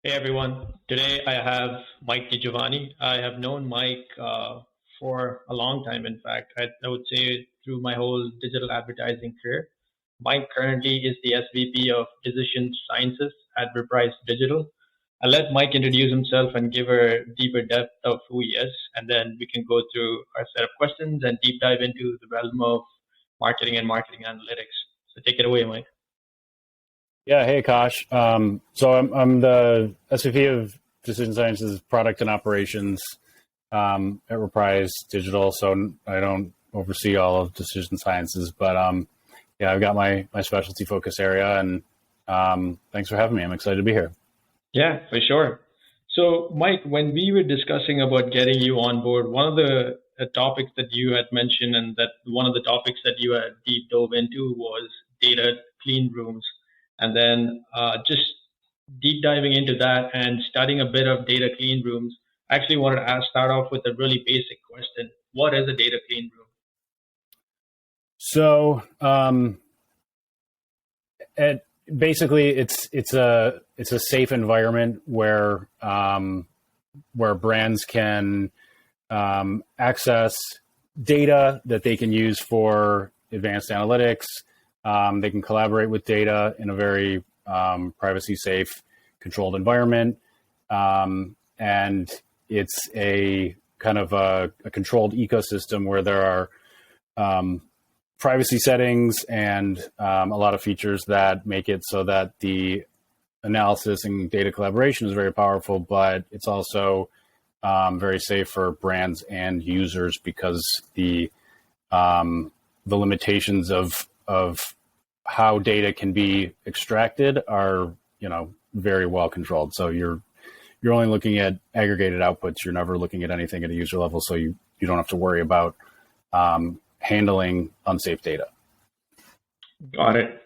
Hey everyone, today I have Mike DiGiovanni. I have known Mike for a long time, in fact. I would say through my whole digital advertising career. Mike currently is the SVP of Decision Sciences at Reprise Digital. I'll let Mike introduce himself and give a deeper depth of who he is, and then we can go through our set of questions and deep dive into the realm of marketing and marketing analytics. So take it away, Mike. Yeah, hey Akaash. So I'm the SVP of Decision Sciences Product and Operations at Reprise Digital. So I don't oversee all of Decision Sciences, but yeah, I've got my specialty focus area, and thanks for having me. I'm excited to be here. Yeah, for sure. So, Mike, when we were discussing about getting you on board, one of the topics that you had mentioned, and that one of the topics that you had deep dove into was data clean rooms. And then just deep diving into that and studying a bit of data clean rooms, I actually wanted to start off with a really basic question. What is a data clean room? So basically, it's a safe environment where brands can access data that they can use for advanced analytics. They can collaborate with data in a very privacy safe, controlled environment. And it's a kind of a controlled ecosystem where there are privacy settings and a lot of features that make it so that the analysis and data collaboration is very powerful, but it's also very safe for brands and users because the limitations of how data can be extracted are, very well controlled. So you're only looking at aggregated outputs. You're never looking at anything at a user level. So you don't have to worry about handling unsafe data. Got it.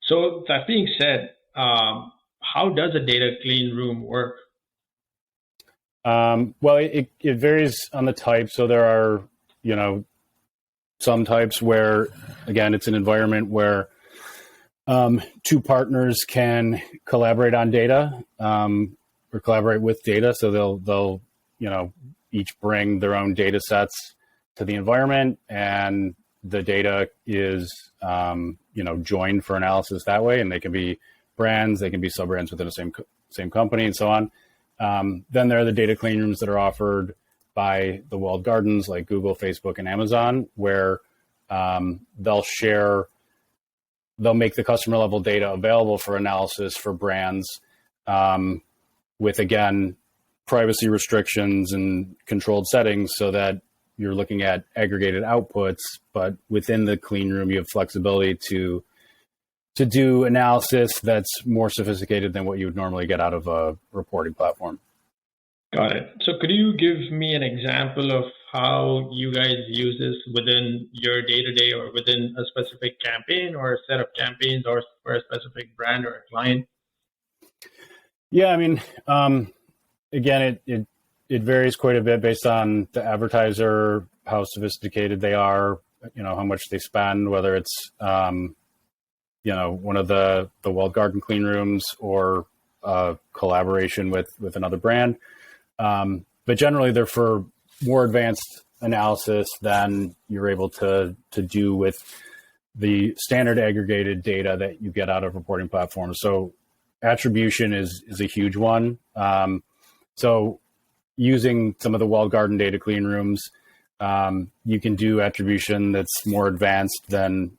So that being said, how does a data clean room work? Well, it varies on the type. So there are, some types where, again, it's an environment where two partners can collaborate on data or collaborate with data. So they'll each bring their own data sets to the environment, and the data is joined for analysis that way. And they can be brands, they can be sub-brands within the same company, and so on. Then there are the data clean rooms that are offered by the walled gardens like Google, Facebook, and Amazon, where they'll make the customer level data available for analysis for brands with, again, privacy restrictions and controlled settings so that you're looking at aggregated outputs, but within the clean room, you have flexibility to do analysis that's more sophisticated than what you would normally get out of a reporting platform. Got it. So could you give me an example of how you guys use this within your day-to-day or within a specific campaign or a set of campaigns or for a specific brand or a client? Yeah, I mean, again, it varies quite a bit based on the advertiser, how sophisticated they are, how much they spend, whether it's, one of the walled garden clean rooms or collaboration with another brand. But generally, they're for more advanced analysis than you're able to do with the standard aggregated data that you get out of reporting platforms. So attribution is a huge one. So using some of the walled garden data clean rooms, you can do attribution that's more advanced than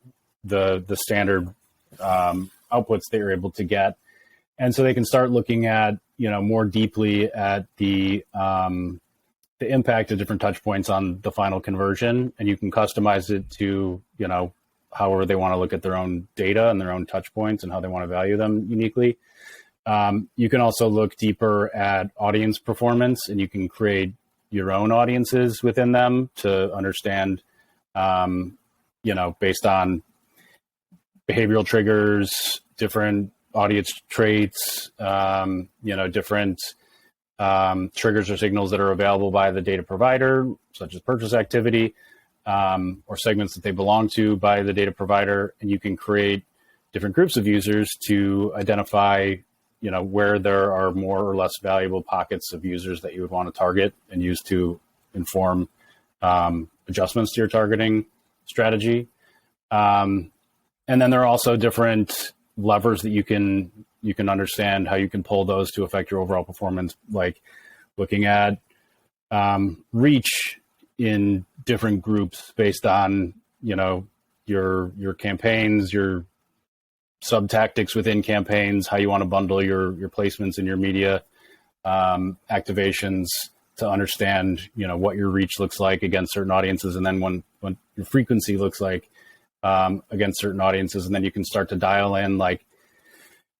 the standard outputs that you're able to get. And so they can start looking at, more deeply at the impact of different touch points on the final conversion. And you can customize it to, however they want to look at their own data and their own touch points and how they want to value them uniquely. You can also look deeper at audience performance, and you can create your own audiences within them to understand, based on behavioral triggers, different audience traits, different triggers or signals that are available by the data provider, such as purchase activity, or segments that they belong to by the data provider. And you can create different groups of users to identify where there are more or less valuable pockets of users that you would want to target and use to inform adjustments to your targeting strategy. And then there are also different levers that you can understand how you can pull those to affect your overall performance, like looking at reach in different groups based on your campaigns, your sub tactics within campaigns, how you want to bundle your placements and your media activations to understand what your reach looks like against certain audiences, and then when your frequency looks like against certain audiences, and then you can start to dial in like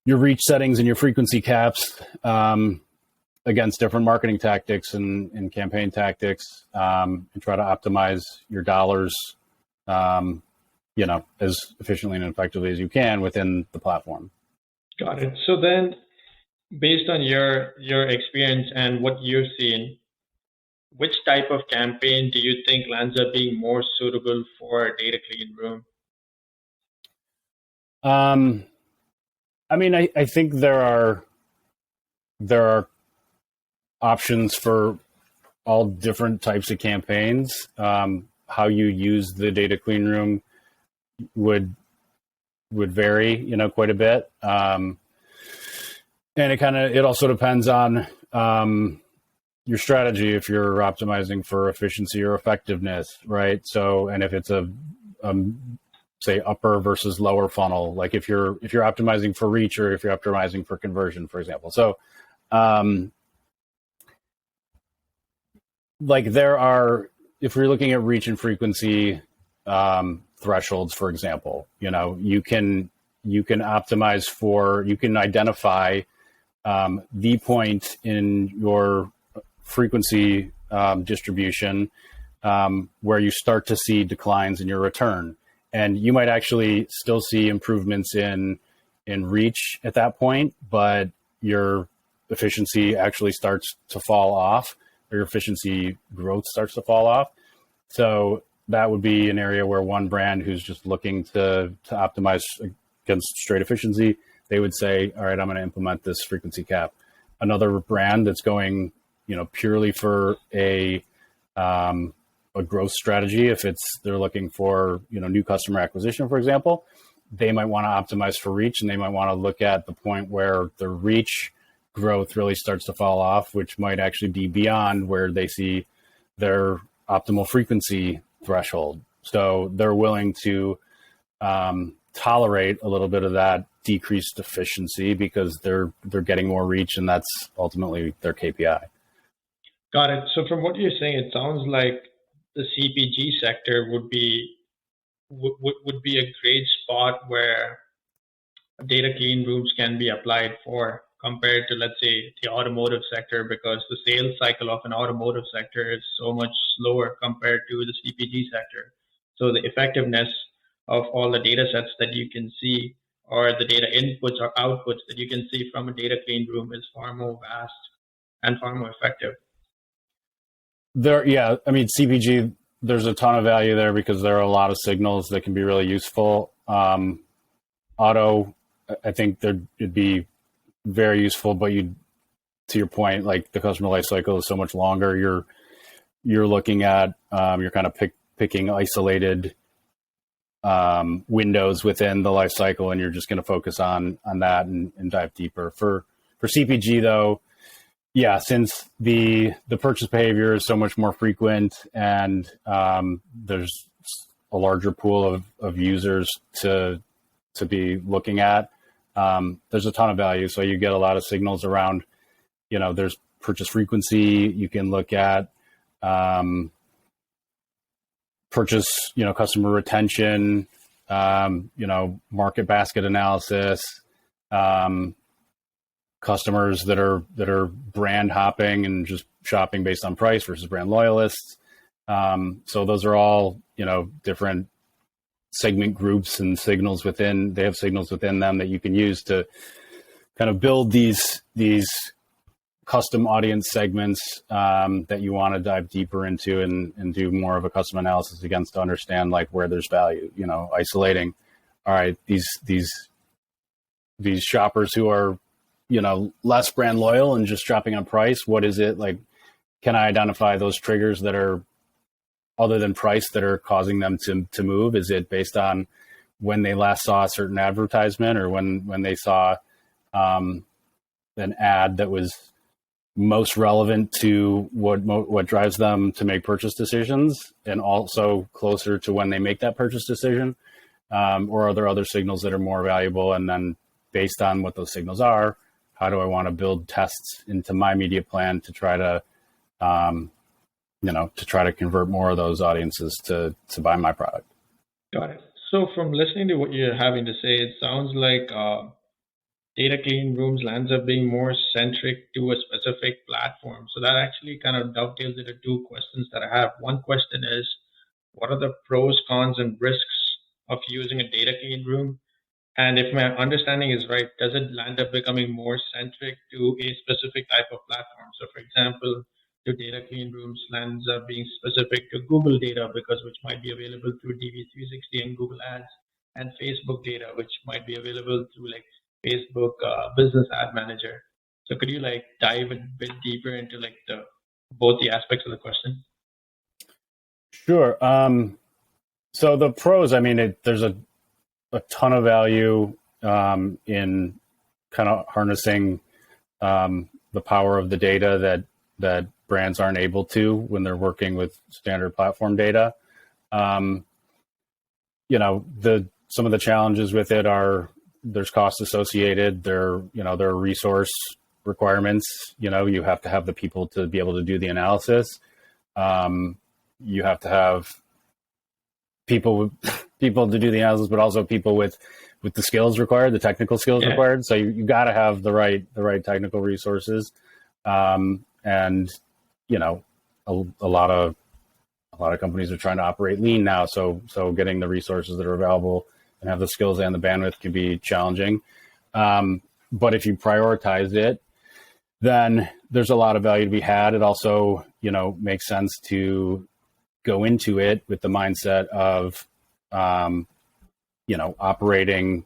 your reach settings and your frequency caps against different marketing tactics and campaign tactics, and try to optimize your dollars as efficiently and effectively as you can within the platform. Got it. So then, based on your experience and what you've seen, which type of campaign do you think lands up being more suitable for a data clean room? I think there are options for all different types of campaigns. How you use the data clean room would vary, quite a bit. And it also depends on your strategy, if you're optimizing for efficiency or effectiveness, right? So, and if it's a say upper versus lower funnel, like if you're optimizing for reach or if you're optimizing for conversion, for example. So, if you're looking at reach and frequency thresholds, for example, you can optimize you can identify the point in your frequency distribution where you start to see declines in your return. And you might actually still see improvements in reach at that point, but your efficiency actually starts to fall off, or your efficiency growth starts to fall off. So that would be an area where one brand who's just looking to optimize against straight efficiency, they would say, all right, I'm going to implement this frequency cap. Another brand that's going, purely for a growth strategy, if they're looking for, new customer acquisition, for example, they might want to optimize for reach, and they might want to look at the point where the reach growth really starts to fall off, which might actually be beyond where they see their optimal frequency threshold. So they're willing to tolerate a little bit of that decreased efficiency because they're getting more reach, and that's ultimately their KPI. Got it. So from what you're saying, it sounds like the CPG sector would be a great spot where data clean rooms can be applied for, compared to, let's say, the automotive sector, because the sales cycle of an automotive sector is so much slower compared to the CPG sector. So the effectiveness of all the data sets that you can see, or the data inputs or outputs that you can see from a data clean room, is far more vast and far more effective. CPG, there's a ton of value there because there are a lot of signals that can be really useful. Auto, I think it'd be very useful, but to your point, like the customer life cycle is so much longer. You're looking at, you're kind of picking isolated windows within the life cycle, and you're just going to focus on that and dive deeper. For CPG though, yeah, since the purchase behavior is so much more frequent, and there's a larger pool of users to be looking at, there's a ton of value. So you get a lot of signals around, there's purchase frequency. You can look at purchase, customer retention, market basket analysis, customers that are brand hopping and just shopping based on price versus brand loyalists. So those are all, different segment groups and signals within. They have signals within them that you can use to kind of build these custom audience segments that you want to dive deeper into and do more of a custom analysis against to understand like where there's value. Isolating. All right, these shoppers who are less brand loyal and just dropping on price? What is it like? Can I identify those triggers that are other than price that are causing them to move? Is it based on when they last saw a certain advertisement, or when they saw an ad that was most relevant to what drives them to make purchase decisions, and also closer to when they make that purchase decision? Or are there other signals that are more valuable? And then based on what those signals are, how do I want to build tests into my media plan to try to convert more of those audiences to buy my product? Got it. So from listening to what you're having to say, it sounds like data clean rooms lands up being more centric to a specific platform. So that actually kind of dovetails into two questions that I have. One question is, what are the pros, cons, and risks of using a data clean room? And if my understanding is right, does it land up becoming more centric to a specific type of platform? So for example, do data clean rooms lands up being specific to Google data, which might be available through DV360 and Google Ads, and Facebook data, which might be available through like Facebook Business Ad Manager. So could you like dive a bit deeper into like both the aspects of the question? Sure. So the pros, I mean, there's a ton of value in kind of harnessing the power of the data that brands aren't able to when they're working with standard platform data. Some of the challenges with it are there's costs associated. There are resource requirements. You have to have the people to be able to do the analysis. You have to have people to do the analysis, but also people with the skills required, the technical skills required. So you got to have the right technical resources. And a lot of companies are trying to operate lean now. So getting the resources that are available and have the skills and the bandwidth can be challenging. But if you prioritize it, then there's a lot of value to be had. It also, makes sense to go into it with the mindset of, operating,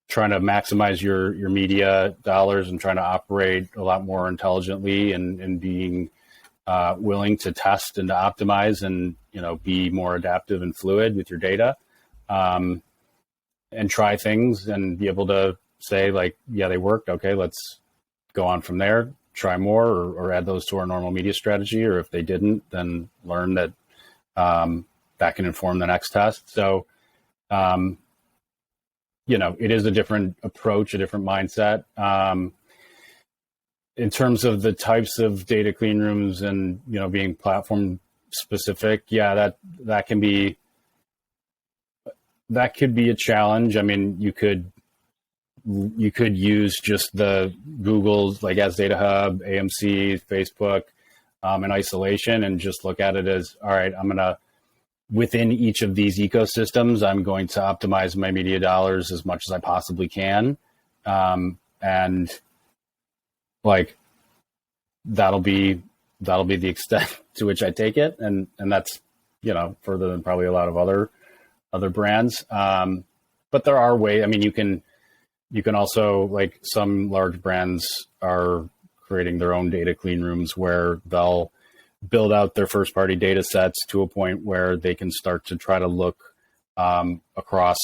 trying to maximize your media dollars and trying to operate a lot more intelligently and being willing to test and to optimize and, be more adaptive and fluid with your data, and try things and be able to say like, yeah, they worked. Okay, let's go on from there, try more or add those to our normal media strategy. Or if they didn't, then learn that that can inform the next test. So, it is a different approach, a different mindset. In terms of the types of data clean rooms and, being platform specific, that could be a challenge. I mean, you could use just the Google's like as Data Hub, AMC, Facebook, in isolation and just look at it as, all right, within each of these ecosystems, I'm going to optimize my media dollars as much as I possibly can. And like, that'll be the extent to which I take it. And that's, further than probably a lot of other brands. But there are ways, I mean, you can also, like some large brands are creating their own data clean rooms where they'll build out their first party data sets to a point where they can start to try to look across,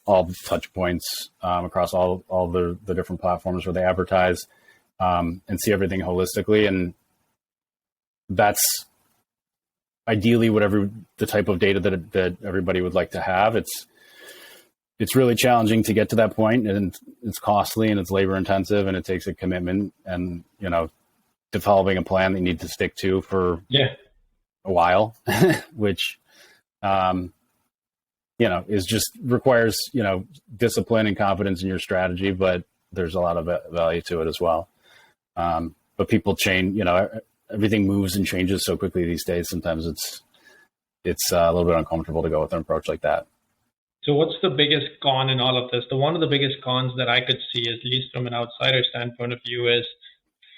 all the touch points, across all the different platforms where they advertise, and see everything holistically. And that's ideally the type of data that everybody would like to have. It's really challenging to get to that point, and it's costly and it's labor intensive and it takes a commitment and, developing a plan that you need to stick to for a while, which, is just requires, discipline and confidence in your strategy, but there's a lot of value to it as well. But people change, everything moves and changes so quickly these days. Sometimes it's a little bit uncomfortable to go with an approach like that. So what's the biggest con in all of this? One of the biggest cons that I could see, at least from an outsider standpoint of view, is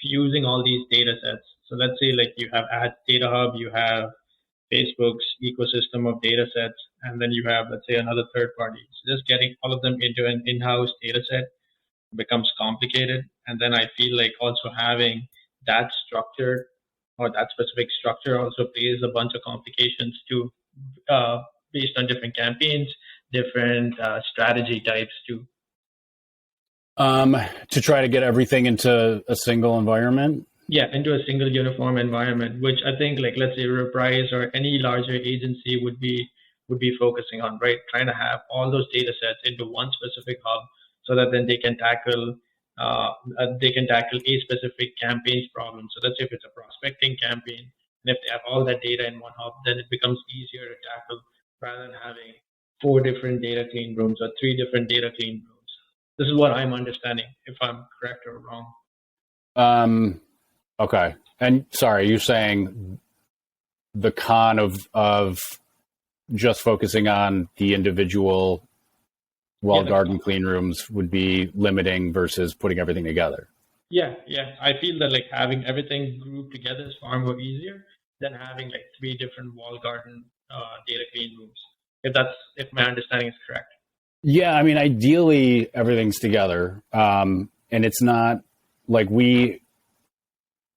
fusing all these data sets. So let's say like you have Ads Data Hub, you have Facebook's ecosystem of data sets, and then you have, let's say, another third party. So just getting all of them into an in-house data set becomes complicated. And then I feel like also having that structure or that specific structure also plays a bunch of complications too, based on different campaigns, different strategy types too. To try to get everything into a single environment. Yeah, into a single uniform environment, which I think, like, let's say Reprise or any larger agency would be focusing on, right? Trying to have all those data sets into one specific hub, so that then they can tackle a specific campaign's problem. So let's say if it's a prospecting campaign, and if they have all that data in one hub, then it becomes easier to tackle rather than having 4 different data clean rooms or 3 different data clean rooms. This is what I'm understanding, if I'm correct or wrong. Okay. And sorry, you're saying the con of just focusing on the individual walled garden clean rooms would be limiting versus putting everything together. Yeah. I feel that like having everything grouped together is far more easier than having like 3 different walled garden data clean rooms. If my understanding is correct. Yeah, I mean, ideally everything's together, and it's not like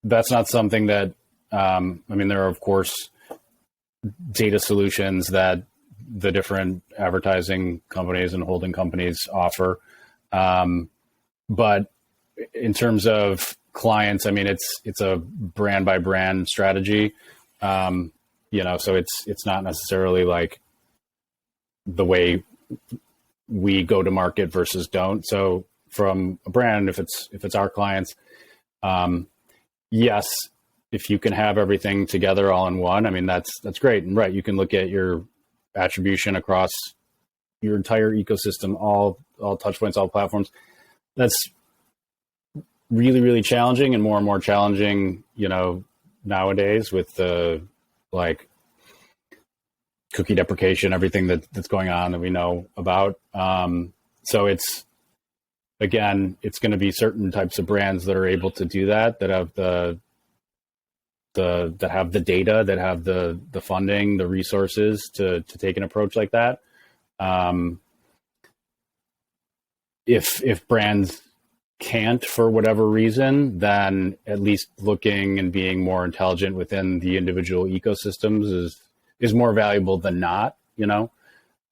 that's not something that, I mean, there are, of course, data solutions that the different advertising companies and holding companies offer. But in terms of clients, I mean, it's a brand by brand strategy. So it's not necessarily like the way we go to market versus don't. So from a brand, if it's our clients, yes, if you can have everything together all in one, I mean, that's great. And right, you can look at your attribution across your entire ecosystem, all touch points, all platforms. That's really, really challenging, and more challenging, nowadays with the like cookie deprecation, everything that's going on that we know about. So it's going to be certain types of brands that are able to do that have that have the data, that have the funding, the resources to take an approach like that. If brands can't for whatever reason, then at least looking and being more intelligent within the individual ecosystems is more valuable than not,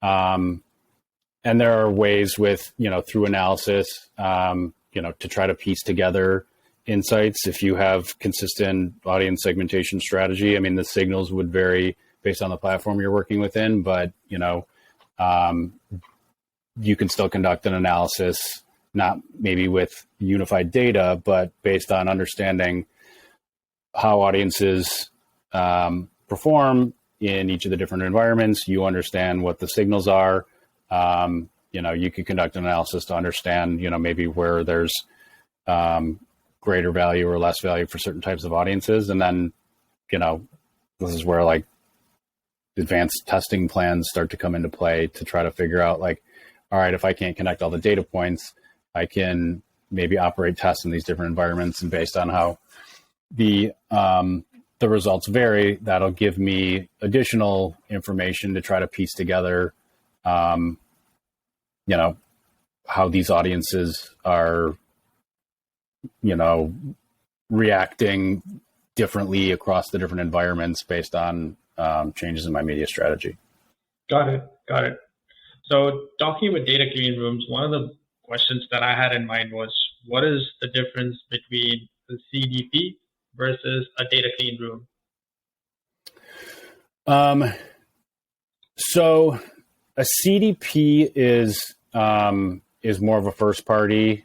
and there are ways with, through analysis, to try to piece together insights. If you have consistent audience segmentation strategy, I mean, the signals would vary based on the platform you're working within, but, you can still conduct an analysis, not maybe with unified data, but based on understanding how audiences perform in each of the different environments. You understand what the signals are. You could conduct an analysis to understand, maybe where there's greater value or less value for certain types of audiences. And then, this is where like advanced testing plans start to come into play to try to figure out like, all right, if I can't connect all the data points, I can maybe operate tests in these different environments, and based on how the results vary, that'll give me additional information to try to piece together, how these audiences are, reacting differently across the different environments based on changes in my media strategy. Got it. So talking about data clean rooms, one of the questions that I had in mind was, what is the difference between the CDP versus a data clean room? So a CDP is more of a first party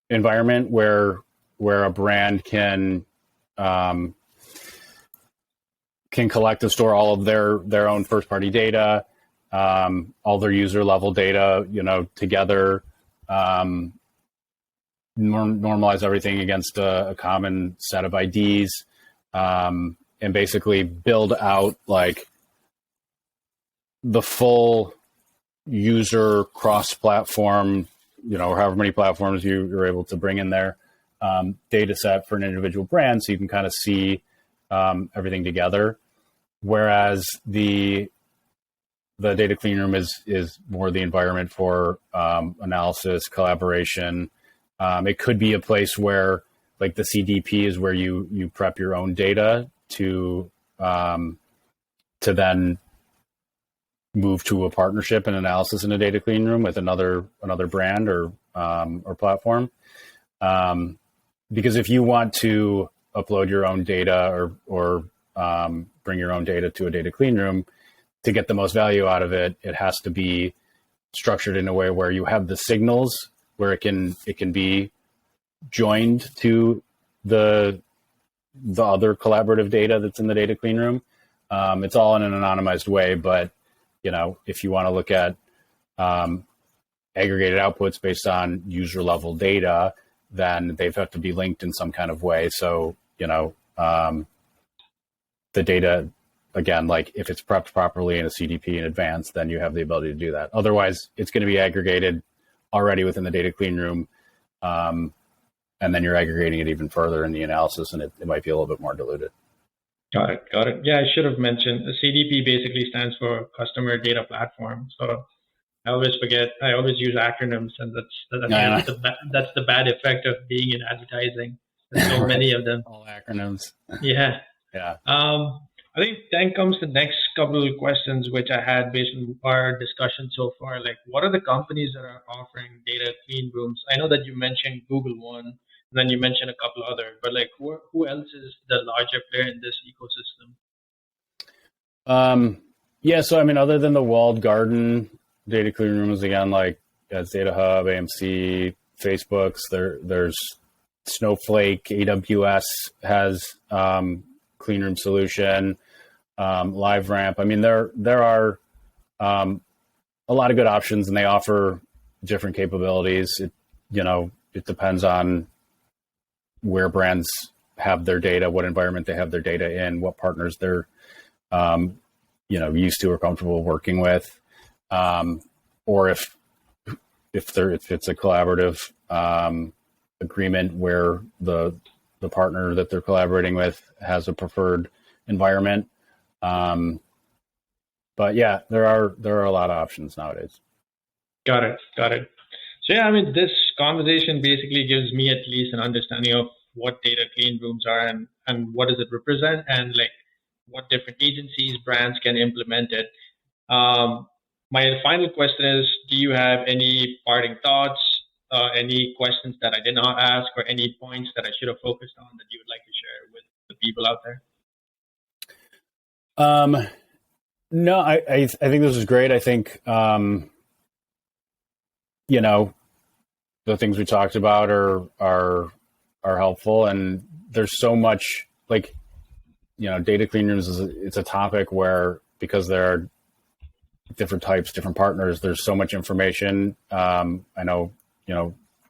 environment where a brand can collect and store all of their own first party data, all their user level data, together, normalize everything against a common set of IDs, and basically build out like the full user cross-platform, or however many platforms you're able to bring in there, data set for an individual brand, so you can kind of see everything together. Whereas the the data clean room is more the environment for analysis, collaboration. It could be a place where, like, the CDP is where you prep your own data to then move to a partnership and analysis in a data clean room with another brand or platform. Because if you want to upload your own data or bring your own data to a data clean room, to get the most value out of it, it has to be structured in a way where you have the signals where it can be joined to the other collaborative data that's in the data clean room. It's all in an anonymized way, but if you want to look at aggregated outputs based on user level data, then they have to be linked in some kind of way. So the data, again, like if it's prepped properly in a CDP in advance, then you have the ability to do that. Otherwise, it's going to be aggregated already within the data clean room. And then you're aggregating it even further in the analysis, and it might be a little bit more diluted. Got it. Yeah, I should have mentioned the CDP basically stands for Customer Data Platform. So I always forget. I always use acronyms, and that's the bad effect of being in advertising. There's so many of them. All acronyms. Yeah. Yeah. I think then comes the next couple of questions, which I had based on our discussion so far. Like, what are the companies that are offering data clean rooms? I know that you mentioned Google one, and then you mentioned a couple other, but like, who else is the larger player in this ecosystem? Yeah. So, I mean, other than the walled garden data clean rooms, again, like as Data Hub, AMC, Facebook's, there's Snowflake, AWS has clean room solution. LiveRamp. I mean, there are a lot of good options, and they offer different capabilities. It depends on where brands have their data, what environment they have their data in, what partners they're used to or comfortable working with, or if it's a collaborative agreement where the partner that they're collaborating with has a preferred environment. But yeah, there are a lot of options nowadays. Got it. So yeah, I mean, this conversation basically gives me at least an understanding of what data clean rooms are and what does it represent, and like what different agencies, brands can implement it. My final question is, do you have any parting thoughts, any questions that I did not ask, or any points that I should have focused on that you would like to share with the people out there? No, I think this is great. I think, the things we talked about are helpful, and there's so much, like, data clean rooms it's a topic where, because there are different types, different partners, there's so much information. I know,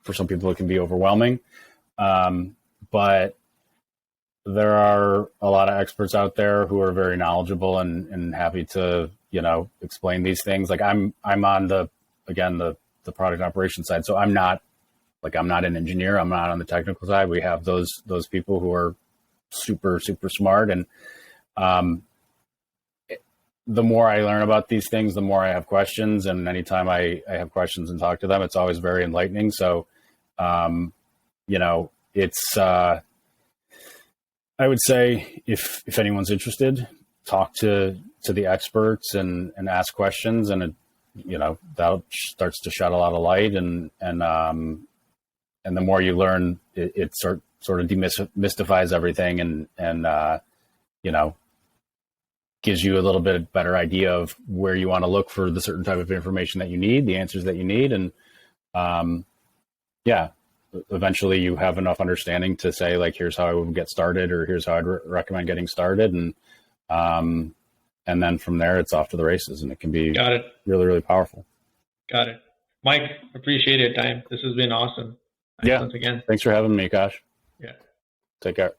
for some people it can be overwhelming, but there are a lot of experts out there who are very knowledgeable and happy to, explain these things. Like I'm on the product operations side. So I'm not an engineer. I'm not on the technical side. We have those people who are super, super smart. And the more I learn about these things, the more I have questions. And anytime I have questions and talk to them, it's always very enlightening. So, it's, I would say if anyone's interested, talk to the experts and ask questions, and that starts to shed a lot of light, and the more you learn, it sort of demystifies everything, and gives you a little bit better idea of where you want to look for the certain type of information that you need, the answers that you need, and eventually you have enough understanding to say, like, here's how I would get started, or here's how I'd recommend getting started. And then from there, it's off to the races, and it can be really, really powerful. Got it. Mike, appreciate your time. This has been awesome. Thanks once again. Thanks for having me, Akaash. Yeah. Take care.